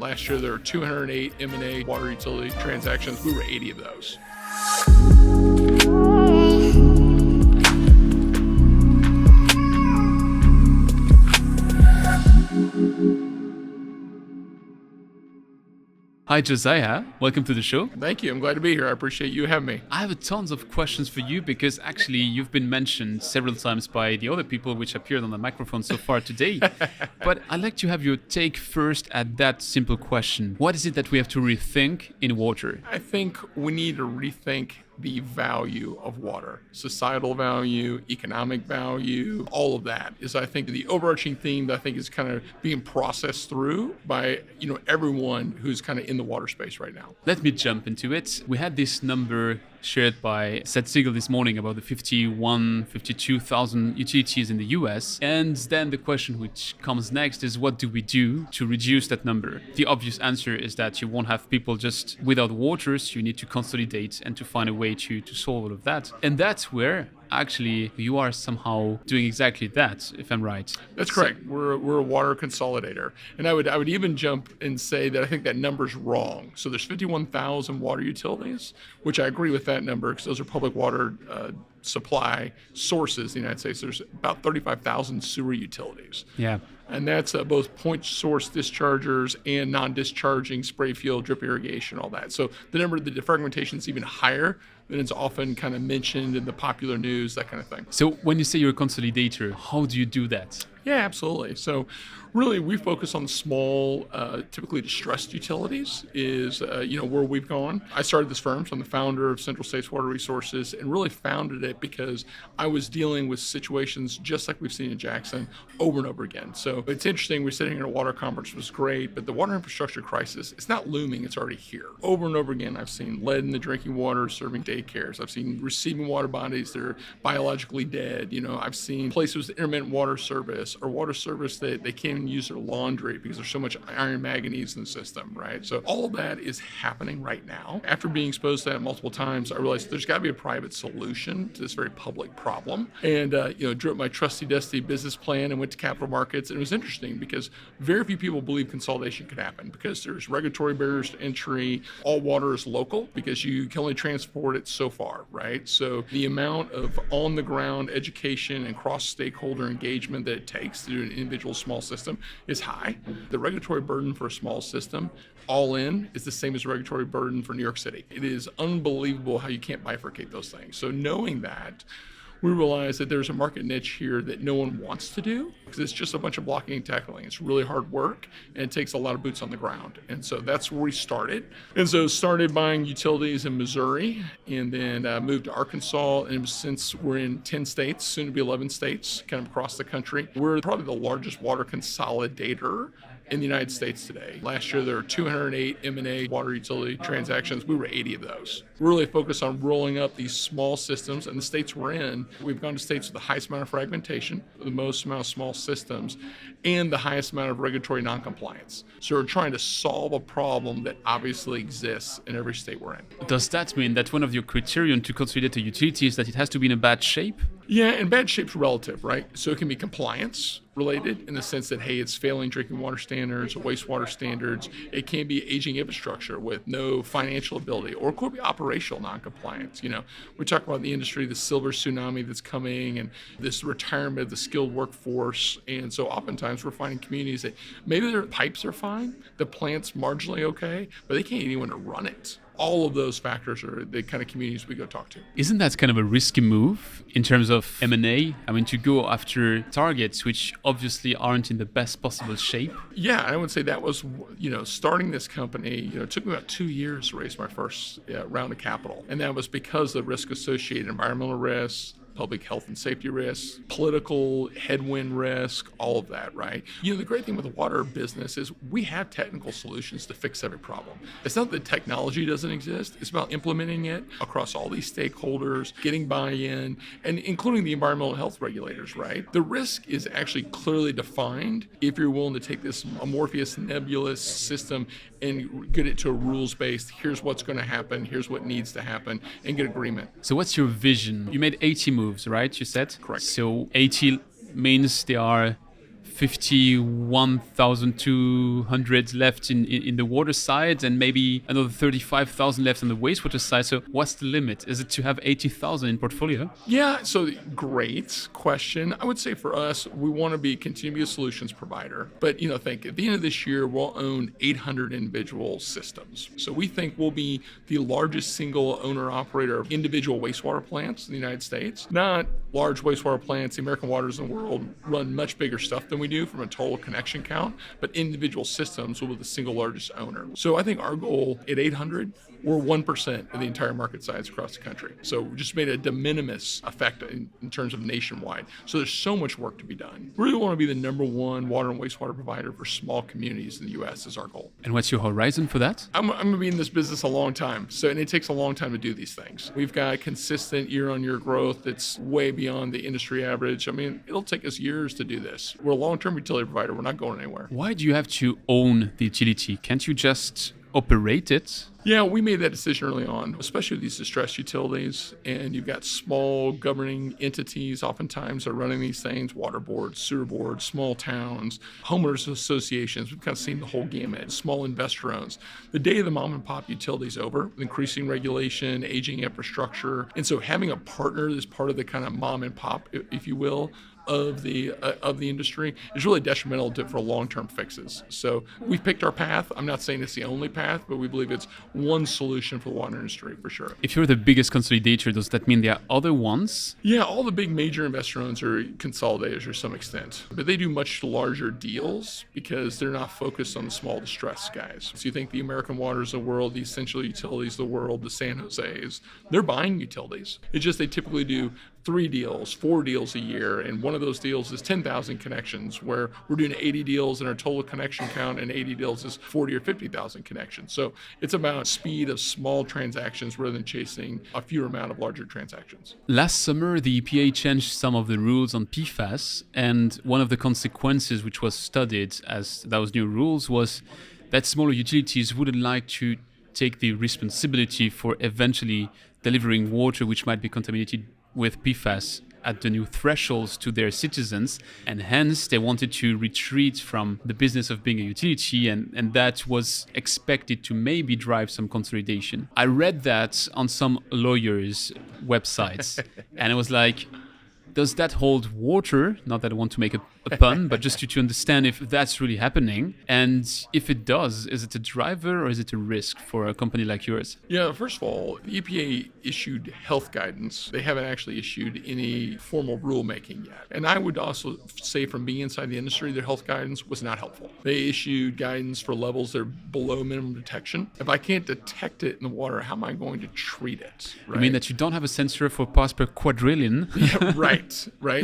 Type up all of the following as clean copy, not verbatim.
Last year, there were 208 M&A water utility transactions. We were 80 of those. Hi, Josiah. Welcome to the show. Thank you. I'm glad to be here. I appreciate you having me. I have tons of questions for you because actually you've been mentioned several times by the other people which appeared on the microphone so far today. But I'd like to have your take first at that simple question. What is it that we have to rethink in water? I think we need to rethink the value of water, societal value, economic value, all of that is, I think, the overarching theme that I think is kind of being processed through by, everyone who's kind of in the water space right now. Let me jump into it. We had this number shared by Seth Siegel this morning about the 52,000 utilities in the US. And then the question which comes next is, what do we do to reduce that number? The obvious answer is that you won't have people just without water, so you need to consolidate and to find a way to solve all of that. And that's where actually you are somehow doing exactly that, if I'm right. That's correct. We're a water consolidator. And I would even jump and say that I think that number's wrong. So there's 51,000 water utilities, which I agree with that number because those are public water supply sources in the United States. There's about 35,000 sewer utilities. Yeah. And that's both point source dischargers and non-discharging spray field, drip irrigation, all that. So the defragmentation is even higher than it's often kind of mentioned in the popular news, that kind of thing. So when you say you're a consolidator, how do you do that? Yeah, absolutely. So really, we focus on the small, typically distressed utilities is, where we've gone. I started this firm, so I'm the founder of Central States Water Resources, and really founded it because I was dealing with situations just like we've seen in Jackson over and over again. So it's interesting, we're sitting here at a water conference, it was great, but the water infrastructure crisis, it's not looming, it's already here. Over and over again, I've seen lead in the drinking water serving daycares. I've seen receiving water bodies that are biologically dead. I've seen places with intermittent water service or water service that they can't even use their laundry because there's so much iron manganese in the system, right? So all of that is happening right now. After being exposed to that multiple times, I realized there's got to be a private solution to this very public problem. And, drew up my trusty dusty business plan and went to capital markets. And it was interesting because very few people believe consolidation could happen because there's regulatory barriers to entry. All water is local because you can only transport it so far, right? So the amount of on-the-ground education and cross-stakeholder engagement that it takes to do an individual small system is high. The regulatory burden for a small system, all in, is the same as the regulatory burden for New York City. It is unbelievable how you can't bifurcate those things. So knowing that, we realize that there's a market niche here that no one wants to do because it's just a bunch of blocking and tackling. It's really hard work and it takes a lot of boots on the ground. And so that's where we started. And so started buying utilities in Missouri and then moved to Arkansas. And since we're in 10 states, soon to be 11 states, kind of across the country, we're probably the largest water consolidator in the United States today. Last year, there were 208 M&A water utility transactions. We were 80 of those. We're really focused on rolling up these small systems, and the states we're in, we've gone to states with the highest amount of fragmentation, the most amount of small systems, and the highest amount of regulatory noncompliance. So we're trying to solve a problem that obviously exists in every state we're in. Does that mean that one of your criterion to consolidate a utility is that it has to be in a bad shape? Yeah, and bad shape's relative, right? So it can be compliance related in the sense that, hey, it's failing drinking water standards or wastewater standards. It can be aging infrastructure with no financial ability, or it could be operational noncompliance. We talk about the industry, the silver tsunami that's coming and this retirement of the skilled workforce. And so oftentimes we're finding communities that maybe their pipes are fine, the plant's marginally okay, but they can't even run it. All of those factors are the kind of communities we go talk to. Isn't that kind of a risky move in terms of M&A? I mean, to go after targets which obviously aren't in the best possible shape? Yeah, I would say that was, starting this company, it took me about 2 years to raise my first round of capital. And that was because of the risk associated, environmental risks, public health and safety risks, political headwind risk, all of that, right? The great thing with the water business is we have technical solutions to fix every problem. It's not that technology doesn't exist. It's about implementing it across all these stakeholders, getting buy-in, and including the environmental health regulators, right? The risk is actually clearly defined if you're willing to take this amorphous, nebulous system and get it to a rules-based, here's what's going to happen, here's what needs to happen, and get agreement. So what's your vision? You made 80 moves, right? You said? Correct. So 80 means they are 51,200 left in the water side and maybe another 35,000 left on the wastewater side. So what's the limit? Is it to have 80,000 in portfolio? Yeah, so great question. I would say for us, we want to continue to be a solutions provider. But, think at the end of this year, we'll own 800 individual systems. So we think we'll be the largest single owner operator of individual wastewater plants in the United States. Not large wastewater plants. The American Waters in the world run much bigger stuff than we do from a total connection count, but individual systems will be the single largest owner. So I think our goal at 800, we're 1% of the entire market size across the country. So we just made a de minimis effect in terms of nationwide. So there's so much work to be done. We really want to be the number one water and wastewater provider for small communities in the U.S. is our goal. And what's your horizon for that? I'm going to be in this business a long time. And it takes a long time to do these things. We've got consistent year-on-year growth that's way beyond the industry average. I mean, it'll take us years to do this. We're a long-term utility provider. We're not going anywhere. Why do you have to own the utility? Can't you just operate it? Yeah, we made that decision early on, especially with these distressed utilities. And you've got small governing entities, oftentimes are running these things, water boards, sewer boards, small towns, homeowners associations. We've kind of seen the whole gamut, small investor owns. The day of the mom and pop utility is over, with increasing regulation, aging infrastructure. And so having a partner that's part of the kind of mom and pop, if you will, of the industry is really detrimental for long-term fixes. So we've picked our path. I'm not saying it's the only path, but we believe it's one solution for the water industry for sure. If you're the biggest consolidator, does that mean there are other ones? Yeah, all the big major investor owns are consolidators to some extent, but they do much larger deals because they're not focused on the small distressed guys. So you think the American Waters of the world, the Essential Utilities of the world, the San Jose's, they're buying utilities. It's just they typically do 3 deals, 4 deals a year, and one of those deals is 10,000 connections, where we're doing 80 deals and our total connection count and 80 deals is 40 or 50,000 connections. So it's about speed of small transactions rather than chasing a fewer amount of larger transactions. Last summer, the EPA changed some of the rules on PFAS, and one of the consequences which was studied as those new rules was that smaller utilities wouldn't like to take the responsibility for eventually delivering water which might be contaminated with PFAS at the new thresholds to their citizens, and hence they wanted to retreat from the business of being a utility, and that was expected to maybe drive some consolidation. I read that on some lawyers' websites, and it was like, does that hold water? Not that I want to make a pun, but just to understand if that's really happening. And if it does, is it a driver or is it a risk for a company like yours? Yeah, first of all, the EPA issued health guidance. They haven't actually issued any formal rulemaking yet. And I would also say from being inside the industry, their health guidance was not helpful. They issued guidance for levels that are below minimum detection. If I can't detect it in the water, how am I going to treat it? Right? You mean that you don't have a sensor for parts per quadrillion? Yeah, right.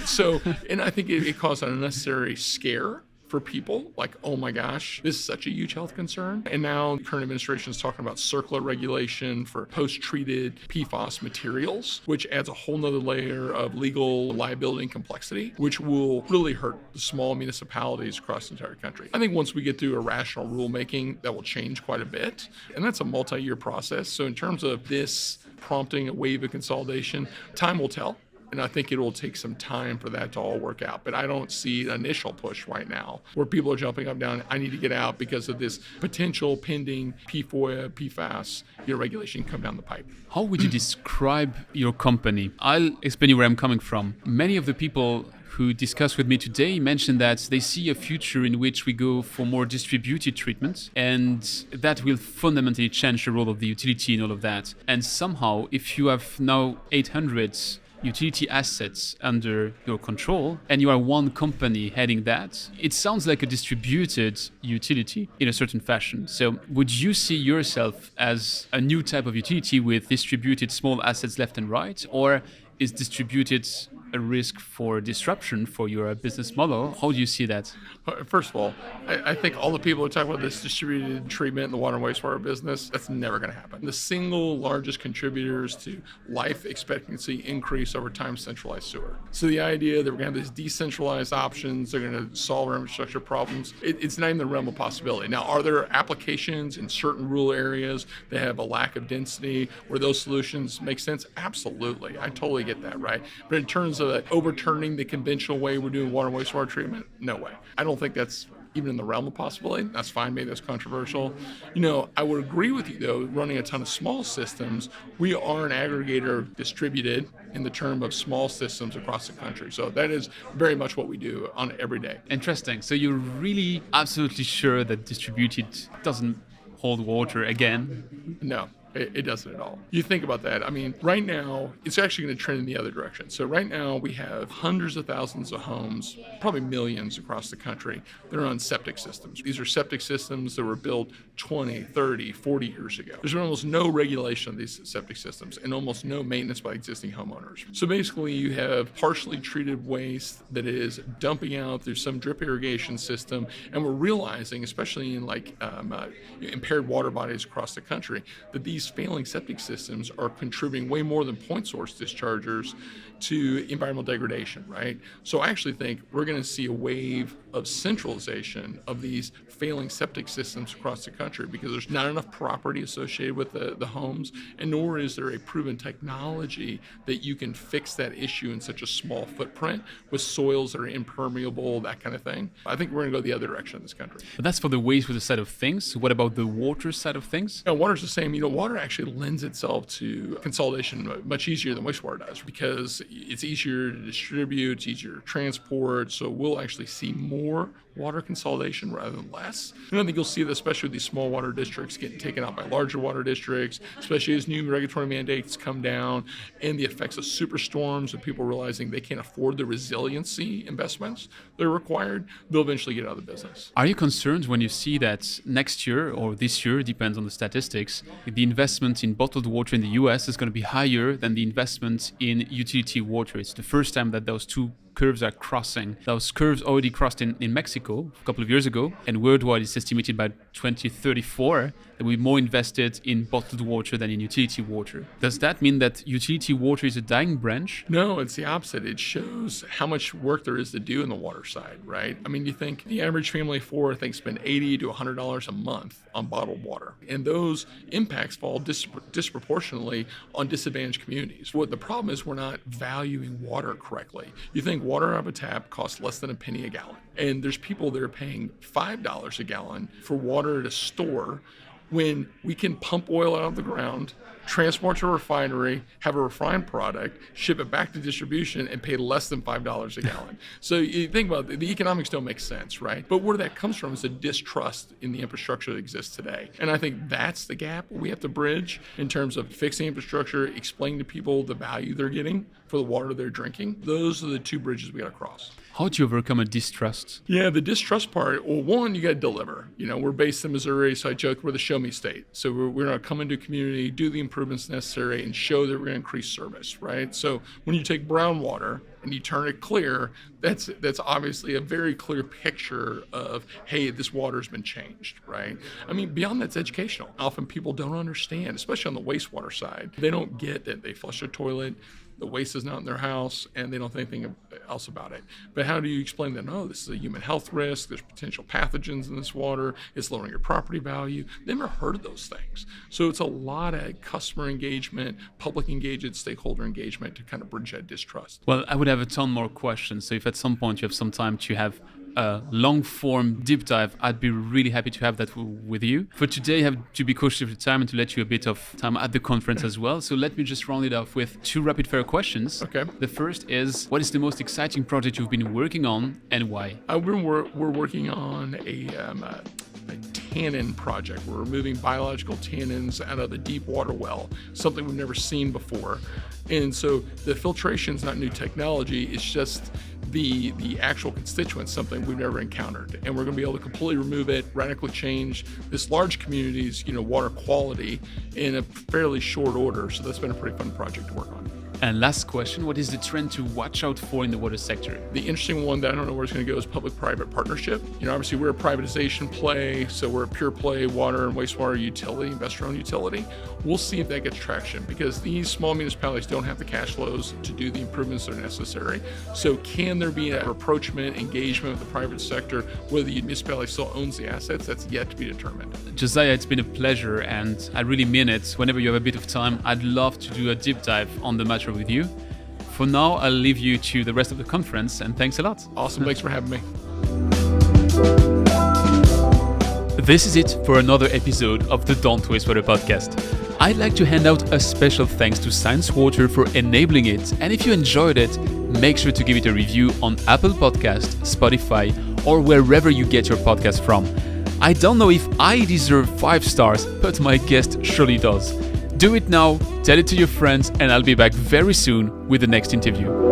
So, and I think it caused an unnecessary scare for people, like, oh my gosh, this is such a huge health concern. And now the current administration is talking about circular regulation for post-treated PFAS materials, which adds a whole nother layer of legal liability and complexity, which will really hurt the small municipalities across the entire country. I think once we get through a rational rulemaking, that will change quite a bit. And that's a multi-year process. So in terms of this prompting a wave of consolidation, time will tell. And I think it will take some time for that to all work out. But I don't see an initial push right now where people are jumping up and down, I need to get out because of this potential pending PFOIA, PFAS regulation come down the pipe. How would you describe your company? I'll explain you where I'm coming from. Many of the people who discussed with me today mentioned that they see a future in which we go for more distributed treatment, and that will fundamentally change the role of the utility and all of that. And somehow, if you have now 800 utility assets under your control and you are one company heading that, it sounds like a distributed utility in a certain fashion. So would you see yourself as a new type of utility with distributed small assets left and right, or is distributed a risk for disruption for your business model? How do you see that? First of all, I think all the people who talk about this distributed treatment in the water and wastewater business, that's never going to happen. The single largest contributors to life expectancy increase over time, centralized sewer. So the idea that we're going to have these decentralized options, they're going to solve our infrastructure problems, it's not in the realm of possibility. Now, are there applications in certain rural areas that have a lack of density where those solutions make sense? Absolutely. I totally get that, right? But in terms of overturning the conventional way we're doing water and wastewater treatment? No way. I don't think that's even in the realm of possibility. That's fine, maybe that's controversial. I would agree with you though, running a ton of small systems, we are an aggregator distributed in the term of small systems across the country. So that is very much what we do on every day. Interesting. So you're really absolutely sure that distributed doesn't hold water again? No. It doesn't at all. You think about that. I mean, right now, it's actually going to trend in the other direction. So right now, we have hundreds of thousands of homes, probably millions across the country, that are on septic systems. These are septic systems that were built 20, 30, 40 years ago. There's been almost no regulation of these septic systems and almost no maintenance by existing homeowners. So basically, you have partially treated waste that is dumping out through some drip irrigation system, and we're realizing, especially in impaired water bodies across the country, that these failing septic systems are contributing way more than point source dischargers to environmental degradation, right? So I actually think we're going to see a wave of centralization of these failing septic systems across the country because there's not enough property associated with the homes, and nor is there a proven technology that you can fix that issue in such a small footprint with soils that are impermeable, that kind of thing. I think we're going to go the other direction in this country. But that's for the wastewater side of things. What about the water side of things? Water's the same. Water actually lends itself to consolidation much easier than wastewater does because it's easier to distribute, it's easier to transport, so we'll actually see more water consolidation rather than less. And I think you'll see that especially with these small water districts getting taken out by larger water districts, especially as new regulatory mandates come down and the effects of superstorms and people realizing they can't afford the resiliency investments that are required, they'll eventually get out of the business. Are you concerned when you see that next year or this year, depends on the statistics, the investment in bottled water in the US is going to be higher than the investment in utility water? It's the first time that those two curves are crossing. Those curves already crossed in Mexico a couple of years ago, and worldwide it's estimated by 2034 that we're more invested in bottled water than in utility water. Does that mean that utility water is a dying branch? No, it's the opposite. It shows how much work there is to do in the water side, right? I mean, you think the average family of four, I think, spend $80 to $100 a month on bottled water. And those impacts fall disproportionately on disadvantaged communities. What the problem is, we're not valuing water correctly. You think water out of a tap costs less than a penny a gallon. And there's people that are paying $5 a gallon for water to store when we can pump oil out of the ground, transport to a refinery, have a refined product, ship it back to distribution, and pay less than $5 a gallon. So you think about it, the economics don't make sense, right? But where that comes from is a distrust in the infrastructure that exists today. And I think that's the gap we have to bridge in terms of fixing infrastructure, explaining to people the value they're getting for the water they're drinking. Those are the two bridges we got to cross. How do you overcome a distrust? Yeah, the distrust part, well, one, you got to deliver. We're based in Missouri, so I joke we're the show me state. So we're going to come into a community, do the improvements necessary, and show that we're going to increase service, right? So when you take brown water and you turn it clear, that's obviously a very clear picture of, hey, this water's been changed, right? I mean, beyond that's educational. Often people don't understand, especially on the wastewater side. They don't get that they flush their toilet, the waste is not in their house, and they don't think anything else about it. But how do you explain that? No, this is a human health risk. There's potential pathogens in this water. It's lowering your property value. They've never heard of those things. So it's a lot of customer engagement, public engagement, stakeholder engagement to kind of bridge that distrust. Well, I would have a ton more questions. So if at some point you have some time to have a long form deep dive, I'd be really happy to have that with you. For today, I have to be cautious of the time and to let you a bit of time at the conference as well. So let me just round it off with two rapid fire questions. Okay. The first is, what is the most exciting project you've been working on and why? We're working on a tannin project. We're removing biological tannins out of the deep water well, something we've never seen before. And so the filtration is not new technology, it's just the actual constituents, something we've never encountered. And we're going to be able to completely remove it, radically change this large community's water quality in a fairly short order. So that's been a pretty fun project to work on. And last question, what is the trend to watch out for in the water sector? The interesting one that I don't know where it's going to go is public-private partnership. Obviously we're a privatization play, so we're a pure play water and wastewater utility, investor-owned utility. We'll see if that gets traction because these small municipalities don't have the cash flows to do the improvements that are necessary. So can there be a rapprochement, engagement with the private sector, whether the municipality still owns the assets? That's yet to be determined. Josiah, it's been a pleasure, and I really mean it. Whenever you have a bit of time, I'd love to do a deep dive on the matter with you. for now, I'll leave you to the rest of the conference, and thanks a lot. Awesome. Thanks for having me. This is it for another episode of the Don't Wastewater podcast. I'd like to hand out a special thanks to Science Water for enabling it, and if you enjoyed it, make sure to give it a review on Apple Podcast, Spotify, or wherever you get your podcast from. I don't know if I deserve 5 stars, but my guest surely does. Do it now, tell it to your friends, and I'll be back very soon with the next interview.